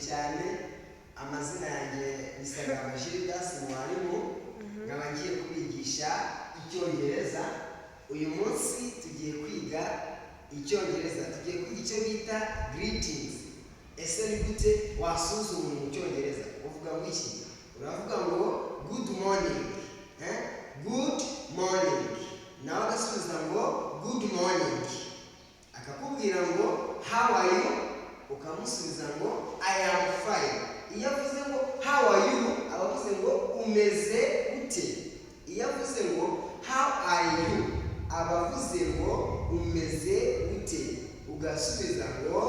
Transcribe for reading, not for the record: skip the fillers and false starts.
cyane. Amazina yanjye ni sagamba juldas, mwarimu. Nkaba ngiye kubigisha icyongereza. Uyu munsi tugiye kwiga icyongereza. Tugiye kwiga icyo bita greetings. Ese ni gute wasuhuza umuntu mu cyongereza? Uvuga ngo iki? Uravuga ngo good morning. Good morning. Nawe agasubiza ngo good morning. Akakubwira ngo how are you? Ukamusubiza ngo I am fine. Iyo avuze ngo how are you, abavuze ngo umeze ute. Iyo avuze ngo how are you, abavuze ngo umeze ute. Ugasubiza ngo